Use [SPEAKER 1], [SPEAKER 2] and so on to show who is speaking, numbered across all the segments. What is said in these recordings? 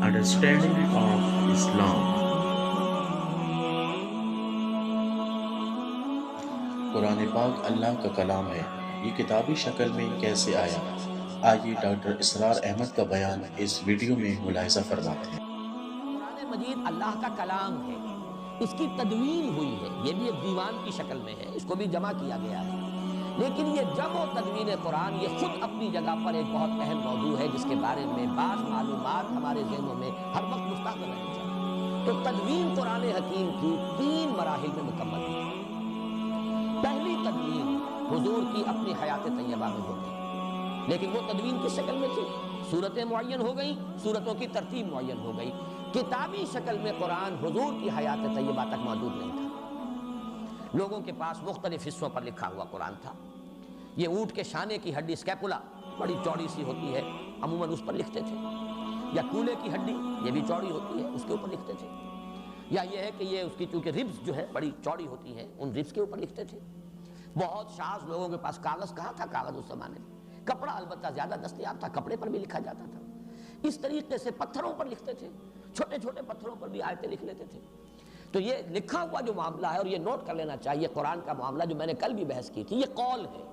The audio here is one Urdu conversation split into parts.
[SPEAKER 1] Understanding of Islam. قرآن پاک اللہ کا کلام ہے، یہ کتابی شکل میں کیسے آیا؟ آئیے ڈاکٹر اسرار احمد کا بیان اس ویڈیو میں ملاحظہ فرماتے ہیں۔
[SPEAKER 2] قرآن مجید اللہ کا کلام ہے، اس کی تدوین ہوئی ہے، یہ بھی ایک دیوان کی شکل میں ہے، اس کو بھی جمع کیا گیا ہے، لیکن یہ جمع و تدوین قرآن یہ خود اپنی جگہ پر ایک بہت اہم موضوع ہے جس کے بارے میں بعض معلومات ہمارے ذہنوں میں ہر وقت مستحضر رہنی چاہیے۔ تو تدوین قرآن حکیم کی 3 مراحل میں مکمل ہوئی۔ پہلی تدوین حضور کی اپنی حیات طیبہ میں ہو گئی، لیکن وہ تدوین کس شکل میں تھی؟ صورتیں معین ہو گئیں، صورتوں کی ترتیب معین ہو گئی، کتابی شکل میں قرآن حضور کی حیات طیبہ تک موجود نہیں تھا۔ لوگوں کے پاس مختلف حصوں پر لکھا ہوا قرآن تھا۔ یہ اونٹ کے شانے کی ہڈی اسکیپولا بڑی چوڑی سی ہوتی ہے، عموماً اس پر لکھتے تھے، یا کولے کی ہڈی یہ بھی چوڑی ہوتی ہے، اس کے اوپر لکھتے تھے، یا یہ ہے کہ یہ اس کی چونکہ ربز جو ہے بڑی چوڑی ہوتی ہیں، ان ربز کے اوپر لکھتے تھے۔ بہت شاذ لوگوں کے پاس کاغذ کہاں تھا، کاغذ اس زمانے میں، کپڑا البتہ زیادہ دستیاب تھا، کپڑے پر بھی لکھا جاتا تھا۔ اس طریقے سے پتھروں پر لکھتے تھے، چھوٹے چھوٹے پتھروں پر بھی آیتیں لکھ لیتے تھے۔ تو یہ لکھا ہوا جو معاملہ ہے، اور یہ نوٹ کر لینا چاہیے، قرآن کا معاملہ جو میں نے کل بھی بحث کی تھی، یہ قول ہے،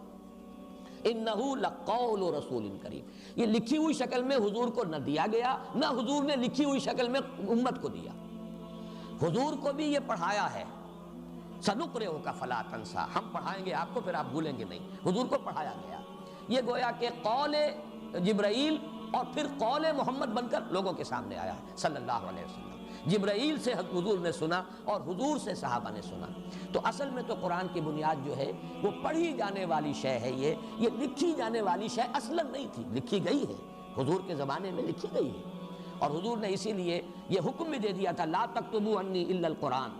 [SPEAKER 2] انہو لقول رسول کریم۔ یہ لکھی ہوئی شکل میں حضور کو نہ دیا گیا، نہ حضور نے لکھی ہوئی شکل میں امت کو دیا۔ حضور کو بھی یہ پڑھایا ہے، سنقرئک فلا تنسی، ہم پڑھائیں گے آپ کو پھر آپ بھولیں گے نہیں، حضور کو پڑھایا گیا۔ یہ گویا کہ قول جبرائیل اور پھر قول محمد بن کر لوگوں کے سامنے آیا ہے صلی اللہ علیہ وسلم۔ جبرائیل سے حضور نے سنا اور حضور سے صحابہ نے سنا۔ تو اصل میں تو قرآن کی بنیاد جو ہے وہ پڑھی جانے والی شے ہے، یہ لکھی جانے والی شے اصلا نہیں تھی، لکھی گئی ہے، حضور کے زمانے میں لکھی گئی ہے، اور حضور نے اسی لیے یہ حکم بھی دے دیا تھا، لا تکتبوا عنی الا القرآن۔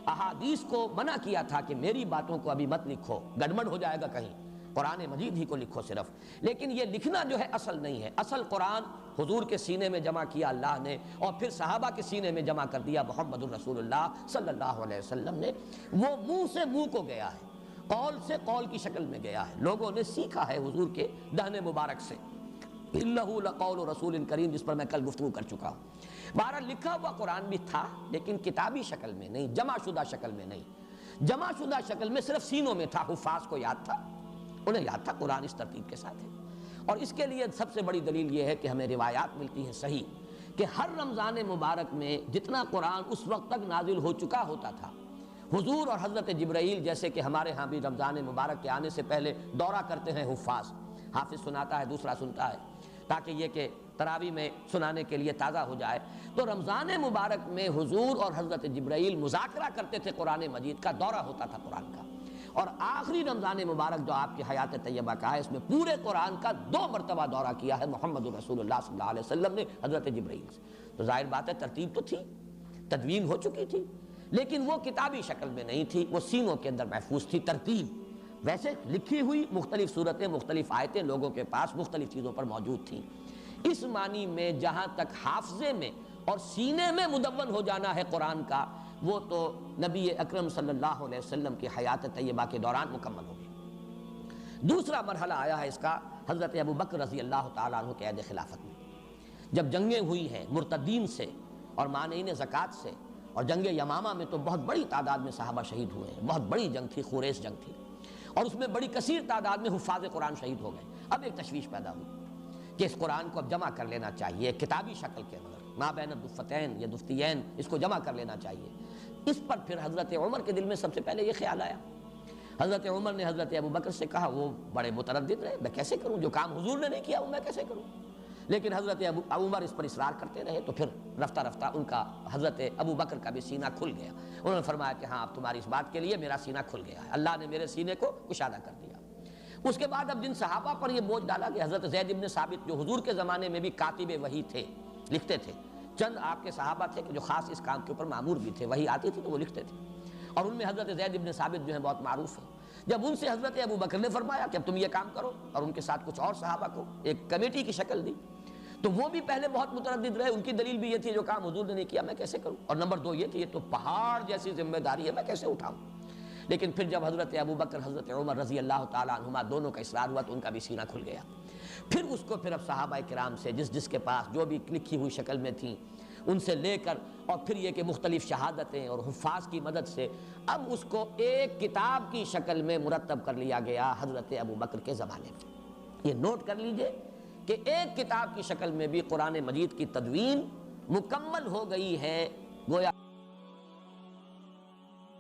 [SPEAKER 2] احادیث کو منع کیا تھا کہ میری باتوں کو ابھی مت لکھو، گڑبڑ ہو جائے گا کہیں، قرآن مجید ہی کو لکھو صرف۔ لیکن یہ لکھنا جو ہے اصل نہیں ہے، اصل قرآن حضور کے سینے میں جمع کیا اللہ نے، اور پھر صحابہ کے سینے میں جمع کر دیا محمد الرسول اللہ صلی اللہ علیہ وسلم نے۔ وہ منہ سے منہ کو گیا ہے، قول سے قول کی شکل میں گیا ہے، لوگوں نے سیکھا ہے حضور کے دہن مبارک سے۔ انہ لقول رسول کریم، جس پر میں کل گفتگو کر چکا ہوں۔ بہرحال لکھا ہوا قرآن بھی تھا، لیکن کتابی شکل میں نہیں، جمع شدہ شکل میں نہیں۔ جمع شدہ شکل میں صرف سینوں میں تھا، حفاظ کو یاد تھا، انہیں یاد تھا قرآن اس ترتیب کے ساتھ ہے۔ اور اس کے لیے سب سے بڑی دلیل یہ ہے کہ ہمیں روایات ملتی ہیں صحیح کہ ہر رمضان مبارک میں جتنا قرآن اس وقت تک نازل ہو چکا ہوتا تھا، حضور اور حضرت جبرائیل جیسے کہ ہمارے ہاں بھی رمضان مبارک کے آنے سے پہلے دورہ کرتے ہیں حفاظ، حافظ سناتا ہے، دوسرا سنتا ہے، تاکہ یہ کہ تراویح میں سنانے کے لیے تازہ ہو جائے۔ تو رمضان مبارک میں حضور اور حضرت جبرائیل مذاکرہ کرتے تھے، قرآن مجید کا دورہ ہوتا تھا قرآن کا۔ اور آخری رمضان مبارک جو آپ کی حیات طیبہ کا ہے، اس میں پورے قرآن کا 2 مرتبہ دورہ کیا ہے محمد رسول اللہ صلی اللہ علیہ وسلم نے حضرت جبرائیل سے۔ تو ظاہر بات ہے ترتیب تو تھی، تدوین ہو چکی تھی، لیکن وہ کتابی شکل میں نہیں تھی، وہ سینوں کے اندر محفوظ تھی ترتیب۔ ویسے لکھی ہوئی مختلف صورتیں، مختلف آیتیں لوگوں کے پاس مختلف چیزوں پر موجود تھیں۔ اس معنی میں جہاں تک حافظے میں اور سینے میں مدون ہو جانا ہے قرآن کا، وہ تو نبی اکرم صلی اللہ علیہ وسلم کی حیات طیبہ کے دوران مکمل ہو گئی۔ دوسرا مرحلہ آیا ہے اس کا حضرت ابو بکر رضی اللہ تعالیٰ عنہ کے عہد خلافت میں، جب جنگیں ہوئی ہیں مرتدین سے اور مانعین زکوٰۃ سے، اور جنگ یمامہ میں تو بہت بڑی تعداد میں صحابہ شہید ہوئے ہیں، بہت بڑی جنگ تھی، خوریس جنگ تھی، اور اس میں بڑی کثیر تعداد میں حفاظ قرآن شہید ہو گئے۔ اب ایک تشویش پیدا ہوئی کہ اس قرآن کو اب جمع کر لینا چاہیے کتابی شکل کے اندر، ما بین الدفتین یا دفتیین، اس کو جمع کر لینا چاہیے۔ اس پر پھر حضرت عمر کے دل میں سب سے پہلے یہ خیال آیا۔ حضرت عمر نے حضرت ابو بکر سے کہا، وہ بڑے متردد رہے، میں کیسے کروں، جو کام حضور نے نہیں کیا وہ میں کیسے کروں؟ لیکن حضرت ابو عمر اس پر اصرار کرتے رہے، تو پھر رفتہ رفتہ ان کا حضرت ابو بکر کا بھی سینہ کھل گیا۔ انہوں نے فرمایا کہ ہاں اب تمہاری اس بات کے لیے میرا سینہ کھل گیا ہے، اللہ نے میرے سینے کو کشادہ کر دیا۔ اس کے بعد اب جن صحابہ پر یہ بوجھ ڈالا کہ حضرت زید بن ثابت جو حضور کے زمانے میں بھی کاتب وحی تھے، لکھتے تھے، چند آپ کے صحابہ تھے کہ جو خاص اس کام کے اوپر مامور بھی تھے، وحی آتی تھی تو وہ لکھتے تھے، اور ان میں حضرت زید بن ثابت جو ہیں بہت معروف ہیں۔ جب ان سے حضرت ابو بکر نے فرمایا کہ اب تم یہ کام کرو، اور ان کے ساتھ کچھ اور صحابہ کو ایک کمیٹی کی شکل دی، تو وہ بھی پہلے بہت متردد رہے، ان کی دلیل بھی یہ تھی جو کام حضور نے نہیں کیا میں کیسے کروں، اور نمبر 2 یہ کہ یہ تو پہاڑ جیسی ذمہ داری ہے میں کیسے اٹھاؤں۔ لیکن پھر جب حضرت ابو بکر حضرت عمر رضی اللہ تعالیٰ عنہما دونوں کا اصرار ہوا تو ان کا بھی سینہ کھل گیا۔ پھر اس کو پھر اب صحابہ کرام سے جس کے پاس جو بھی لکھی ہوئی شکل میں تھیں ان سے لے کر، اور پھر یہ کہ مختلف شہادتیں اور حفاظ کی مدد سے اب اس کو ایک کتاب کی شکل میں مرتب کر لیا گیا حضرت ابو بکر کے زمانے میں۔ یہ نوٹ کر لیجئے کہ ایک کتاب کی شکل میں بھی قرآن مجید کی تدوین مکمل ہو گئی ہے